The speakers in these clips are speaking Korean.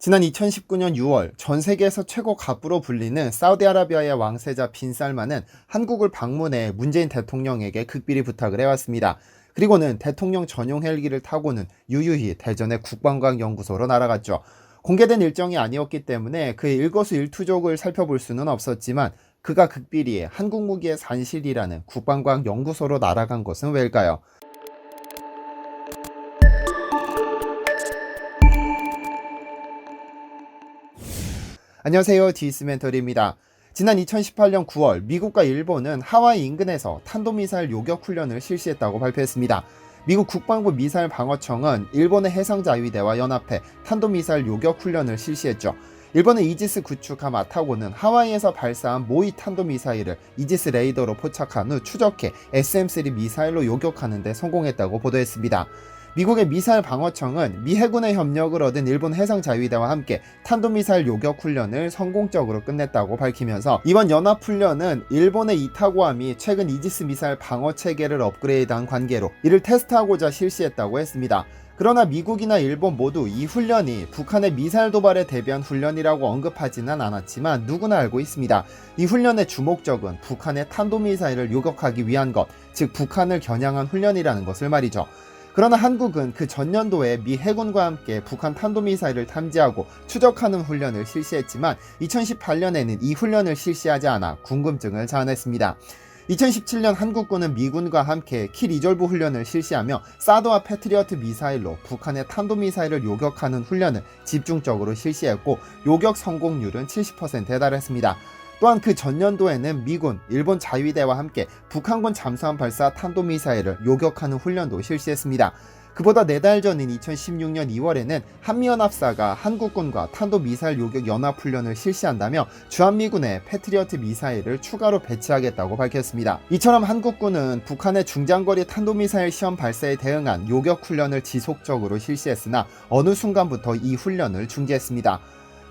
지난 2019년 6월 전 세계에서 최고 갑부로 불리는 사우디아라비아의 왕세자 빈 살만은 한국을 방문해 문재인 대통령에게 극비리 부탁을 해왔습니다. 그리고는 대통령 전용 헬기를 타고는 유유히 대전의 국방과학연구소로 날아갔죠. 공개된 일정이 아니었기 때문에 그의 일거수일투족을 살펴볼 수는 없었지만 그가 극비리에 한국 무기의 산실이라는 국방과학연구소로 날아간 것은 왜일까요? 안녕하세요, 디스멘터리입니다. 지난 2018년 9월 미국과 일본은 하와이 인근에서 탄도미사일 요격 훈련을 실시했다고 발표했습니다. 미국 국방부 미사일 방어청은 일본의 해상자위대와 연합해 탄도미사일 요격 훈련을 실시했죠. 일본의 이지스 구축함 아타고는 하와이에서 발사한 모의 탄도미사일을 이지스 레이더로 포착한 후 추적해 SM-3 미사일로 요격하는 데 성공했다고 보도했습니다. 미국의 미사일 방어청은 미 해군의 협력을 얻은 일본 해상자위대와 함께 탄도미사일 요격 훈련을 성공적으로 끝냈다고 밝히면서 이번 연합훈련은 일본의 이타고함이 최근 이지스 미사일 방어체계를 업그레이드한 관계로 이를 테스트하고자 실시했다고 했습니다. 그러나 미국이나 일본 모두 이 훈련이 북한의 미사일 도발에 대비한 훈련이라고 언급하지는 않았지만 누구나 알고 있습니다. 이 훈련의 주목적은 북한의 탄도미사일을 요격하기 위한 것, 즉 북한을 겨냥한 훈련이라는 것을 말이죠. 그러나 한국은 그 전년도에 미 해군과 함께 북한 탄도미사일을 탐지하고 추적하는 훈련을 실시했지만 2018년에는 이 훈련을 실시하지 않아 궁금증을 자아냈습니다. 2017년 한국군은 미군과 함께 키 리졸브 훈련을 실시하며 사드와 패트리어트 미사일로 북한의 탄도미사일을 요격하는 훈련을 집중적으로 실시했고 요격 성공률은 70%에 달했습니다. 또한 그 전년도에는 미군, 일본 자위대와 함께 북한군 잠수함 발사 탄도미사일을 요격하는 훈련도 실시했습니다. 그보다 4달 전인 2016년 2월에는 한미연합사가 한국군과 탄도미사일 요격 연합훈련을 실시한다며 주한미군의 패트리어트 미사일을 추가로 배치하겠다고 밝혔습니다. 이처럼 한국군은 북한의 중장거리 탄도미사일 시험 발사에 대응한 요격훈련을 지속적으로 실시했으나 어느 순간부터 이 훈련을 중지했습니다.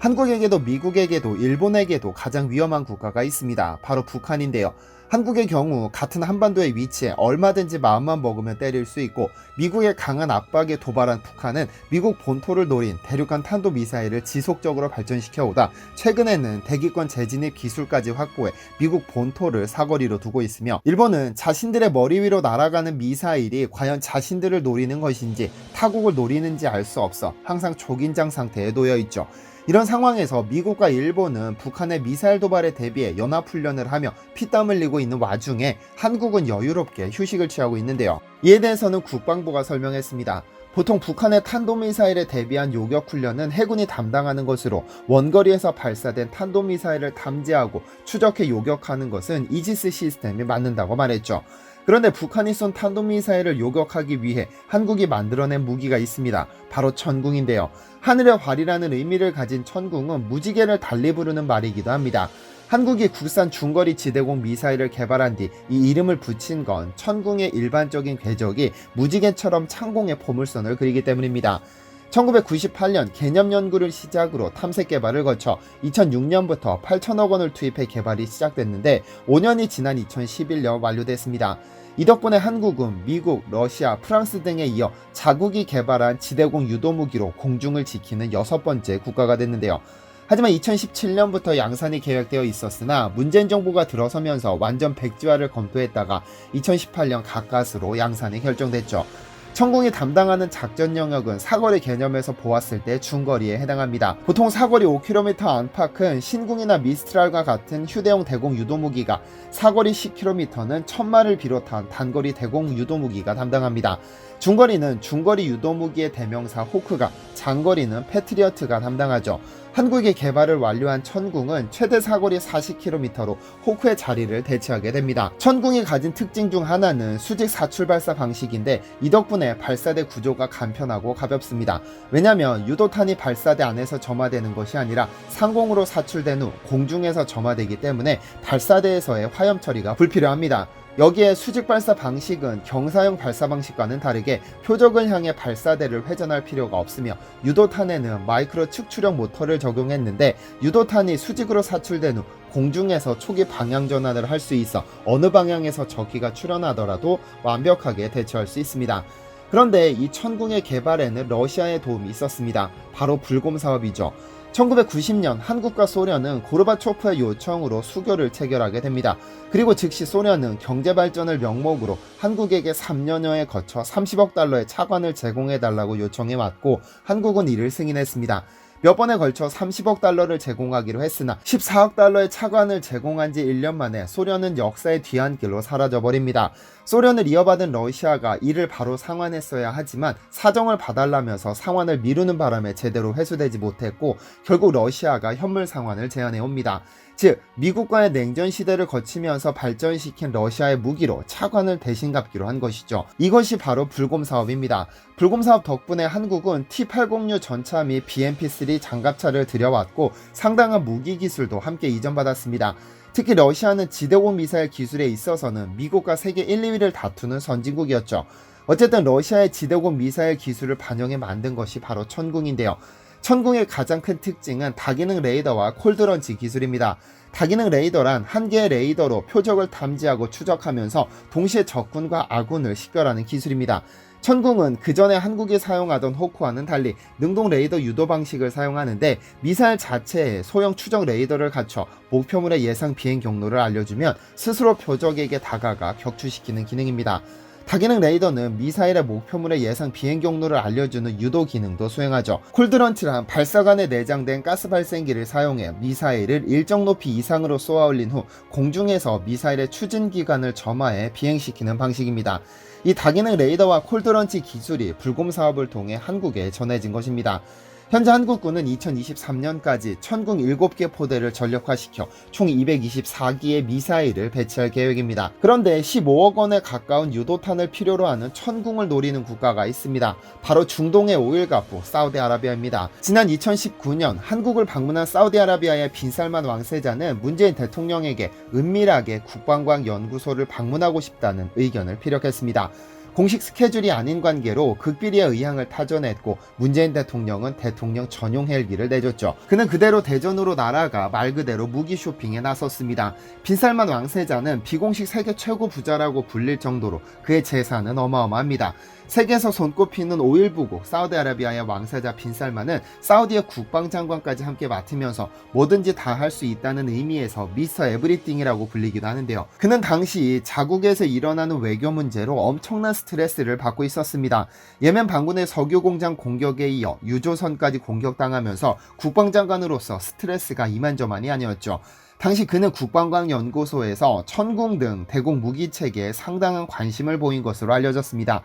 한국에게도 미국에게도 일본에게도 가장 위험한 국가가 있습니다. 바로 북한인데요. 한국의 경우 같은 한반도에 위치해 얼마든지 마음만 먹으면 때릴 수 있고 미국의 강한 압박에 도발한 북한은 미국 본토를 노린 대륙간 탄도미사일을 지속적으로 발전시켜오다 최근에는 대기권 재진입 기술까지 확보해 미국 본토를 사거리로 두고 있으며 일본은 자신들의 머리 위로 날아가는 미사일이 과연 자신들을 노리는 것인지 타국을 노리는지 알 수 없어 항상 초긴장 상태에 놓여 있죠. 이런 상황에서 미국과 일본은 북한의 미사일 도발에 대비해 연합훈련을 하며 피땀 흘리고 있는 와중에 한국은 여유롭게 휴식을 취하고 있는데요. 이에 대해서는 국방부가 설명했습니다. 보통 북한의 탄도미사일에 대비한 요격훈련은 해군이 담당하는 것으로 원거리에서 발사된 탄도미사일을 탐지하고 추적해 요격하는 것은 이지스 시스템이 맞는다고 말했죠. 그런데 북한이 쏜 탄도미사일을 요격하기 위해 한국이 만들어낸 무기가 있습니다. 바로 천궁인데요. 하늘의 활이라는 의미를 가진 천궁은 무지개를 달리 부르는 말이기도 합니다. 한국이 국산 중거리 지대공 미사일을 개발한 뒤 이 이름을 붙인 건 천궁의 일반적인 궤적이 무지개처럼 창공의 포물선을 그리기 때문입니다. 1998년 개념 연구를 시작으로 탐색 개발을 거쳐 2006년부터 8천억 원을 투입해 개발이 시작됐는데 5년이 지난 2011년 완료됐습니다. 이 덕분에 한국은 미국, 러시아, 프랑스 등에 이어 자국이 개발한 지대공 유도무기로 공중을 지키는 6번째 국가가 됐는데요. 하지만 2017년부터 양산이 계획되어 있었으나 문재인 정부가 들어서면서 완전 백지화를 검토했다가 2018년 가까스로 양산이 결정됐죠. 천궁이 담당하는 작전 영역은 사거리 개념에서 보았을 때 중거리에 해당합니다. 보통 사거리 5km 안팎은 신궁이나 미스트랄과 같은 휴대용 대공 유도무기가, 사거리 10km는 천마를 비롯한 단거리 대공 유도무기가 담당합니다. 중거리는 중거리 유도무기의 대명사 호크가, 장거리는 패트리어트가 담당하죠. 한국의 개발을 완료한 천궁은 최대 사거리 40km로 호크의 자리를 대체하게 됩니다. 천궁이 가진 특징 중 하나는 수직 사출 발사 방식인데 이 덕분에 발사대 구조가 간편하고 가볍습니다. 왜냐하면 유도탄이 발사대 안에서 점화되는 것이 아니라 상공으로 사출된 후 공중에서 점화되기 때문에 발사대에서의 화염 처리가 불필요합니다. 여기에 수직 발사 방식은 경사형 발사 방식과는 다르게 표적을 향해 발사대를 회전할 필요가 없으며 유도탄에는 마이크로 측출형 모터를 적용했는데 유도탄이 수직으로 사출된 후 공중에서 초기 방향 전환을 할 수 있어 어느 방향에서 적기가 출현하더라도 완벽하게 대처할 수 있습니다. 그런데 이 천궁의 개발에는 러시아의 도움이 있었습니다. 바로 불곰 사업이죠. 1990년 한국과 소련은 고르바초프의 요청으로 수교를 체결하게 됩니다. 그리고 즉시 소련은 경제 발전을 명목으로 한국에게 3년여에 거쳐 30억 달러의 차관을 제공해달라고 요청해왔고, 한국은 이를 승인했습니다. 몇 번에 걸쳐 30억 달러를 제공하기로 했으나 14억 달러의 차관을 제공한 지 1년 만에 소련은 역사의 뒤안길로 사라져버립니다. 소련을 이어받은 러시아가 이를 바로 상환했어야 하지만 사정을 봐달라면서 상환을 미루는 바람에 제대로 회수되지 못했고, 결국 러시아가 현물 상환을 제안해옵니다. 즉, 미국과의 냉전 시대를 거치면서 발전시킨 러시아의 무기로 차관을 대신 갚기로 한 것이죠. 이것이 바로 불곰 사업입니다. 불곰 사업 덕분에 한국은 T-806 전차 및 BMP-3 장갑차를 들여왔고, 상당한 무기 기술도 함께 이전받았습니다. 특히 러시아는 지대공 미사일 기술에 있어서는 미국과 세계 1, 2위를 다투는 선진국이었죠. 어쨌든 러시아의 지대공 미사일 기술을 반영해 만든 것이 바로 천궁인데요. 천궁의 가장 큰 특징은 다기능 레이더와 콜드런치 기술입니다. 다기능 레이더란 한 개의 레이더로 표적을 탐지하고 추적하면서 동시에 적군과 아군을 식별하는 기술입니다. 천궁은 그전에 한국이 사용하던 호크와는 달리 능동 레이더 유도 방식을 사용하는데, 미사일 자체에 소형 추적 레이더를 갖춰 목표물의 예상 비행 경로를 알려주면 스스로 표적에게 다가가 격추시키는 기능입니다. 다기능 레이더는 미사일의 목표물의 예상 비행 경로를 알려주는 유도 기능도 수행하죠. 콜드런치란 발사관에 내장된 가스 발생기를 사용해 미사일을 일정 높이 이상으로 쏘아올린 후 공중에서 미사일의 추진 기간을 점화해 비행시키는 방식입니다. 이 다기능 레이더와 콜드런치 기술이 불곰 사업을 통해 한국에 전해진 것입니다. 현재 한국군은 2023년까지 천궁 7개 포대를 전력화시켜 총 224기의 미사일을 배치할 계획입니다. 그런데 15억 원에 가까운 유도탄을 필요로 하는 천궁을 노리는 국가가 있습니다. 바로 중동의 오일가포 사우디아라비아입니다. 지난 2019년 한국을 방문한 사우디아라비아의 빈살만 왕세자는 문재인 대통령에게 은밀하게 국방과학 연구소를 방문하고 싶다는 의견을 피력했습니다. 공식 스케줄이 아닌 관계로 극비리의 의향을 타전했고, 문재인 대통령은 대통령 전용 헬기를 내줬죠. 그는 그대로 대전으로 날아가 말 그대로 무기 쇼핑에 나섰습니다. 빈살만 왕세자는 비공식 세계 최고 부자라고 불릴 정도로 그의 재산은 어마어마합니다. 세계에서 손꼽히는 오일 부국 사우디아라비아의 왕세자 빈살만은 사우디의 국방장관까지 함께 맡으면서 뭐든지 다 할 수 있다는 의미에서 미스터 에브리띵이라고 불리기도 하는데요. 그는 당시 자국에서 일어나는 외교 문제로 엄청난 스트레스를 받고 있었습니다. 예멘 반군의 석유 공장 공격에 이어 유조선까지 공격당하면서 국방장관으로서 스트레스가 이만저만이 아니었죠. 당시 그는 국방과학연구소에서 천궁 등 대공 무기체계에 상당한 관심을 보인 것으로 알려졌습니다.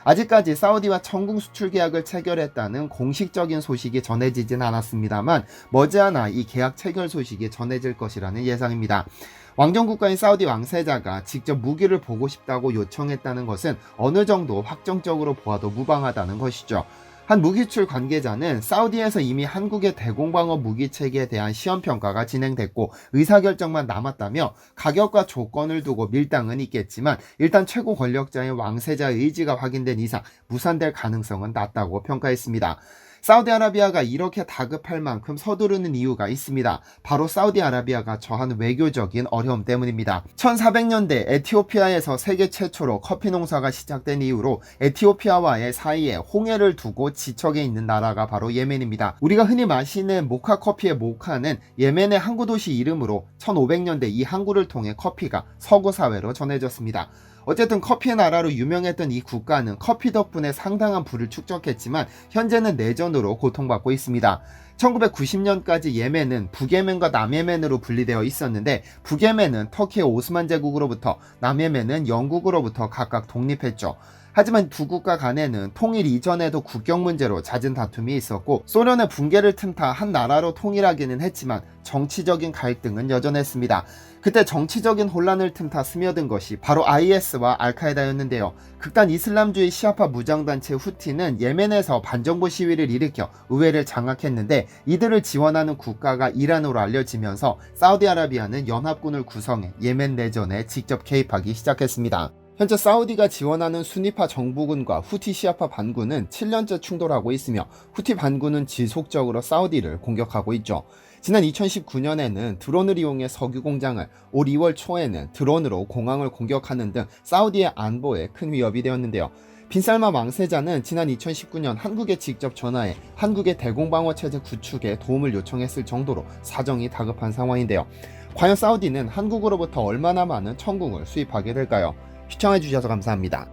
아직까지 사우디와 천궁 수출 계약을 체결했다는 공식적인 소식이 전해지진 않았습니다만, 머지않아 이 계약 체결 소식이 전해질 것이라는 예상입니다. 왕정국가인 사우디 왕세자가 직접 무기를 보고 싶다고 요청했다는 것은 어느 정도 확정적으로 보아도 무방하다는 것이죠. 한 무기출 관계자는 사우디에서 이미 한국의 대공방어 무기체계에 대한 시험평가가 진행됐고 의사결정만 남았다며, 가격과 조건을 두고 밀당은 있겠지만 일단 최고 권력자인 왕세자의 의지가 확인된 이상 무산될 가능성은 낮다고 평가했습니다. 사우디아라비아가 이렇게 다급할 만큼 서두르는 이유가 있습니다. 바로 사우디아라비아가 처한 외교적인 어려움 때문입니다. 1400년대 에티오피아에서 세계 최초로 커피 농사가 시작된 이후로 에티오피아와의 사이에 홍해를 두고 지척에 있는 나라가 바로 예멘입니다. 우리가 흔히 마시는 모카 커피의 모카는 예멘의 항구 도시 이름으로 1500년대 이 항구를 통해 커피가 서구 사회로 전해졌습니다. 어쨌든 커피의 나라로 유명했던 이 국가는 커피 덕분에 상당한 부를 축적했지만 현재는 내전으로 고통받고 있습니다. 1990년까지 예멘은 북예멘과 남예멘으로 분리되어 있었는데, 북예멘은 터키의 오스만 제국으로부터, 남예멘은 영국으로부터 각각 독립했죠. 하지만 두 국가 간에는 통일 이전에도 국경 문제로 잦은 다툼이 있었고, 소련의 붕괴를 틈타 한 나라로 통일하기는 했지만 정치적인 갈등은 여전했습니다. 그때 정치적인 혼란을 틈타 스며든 것이 바로 IS와 알카에다였는데요. 극단 이슬람주의 시아파 무장단체 후티는 예멘에서 반정부 시위를 일으켜 의회를 장악했는데, 이들을 지원하는 국가가 이란으로 알려지면서 사우디아라비아는 연합군을 구성해 예멘 내전에 직접 개입하기 시작했습니다. 현재 사우디가 지원하는 순위파 정부군과 후티 시아파 반군은 7년째 충돌하고 있으며, 후티 반군은 지속적으로 사우디를 공격하고 있죠. 지난 2019년에는 드론을 이용해 석유 공장을, 올 2월 초에는 드론으로 공항을 공격하는 등 사우디의 안보에 큰 위협이 되었는데요. 빈살만 왕세자는 지난 2019년 한국에 직접 전화해 한국의 대공방어체제 구축에 도움을 요청했을 정도로 사정이 다급한 상황인데요. 과연 사우디는 한국으로부터 얼마나 많은 천궁을 수입하게 될까요? 시청해주셔서 감사합니다.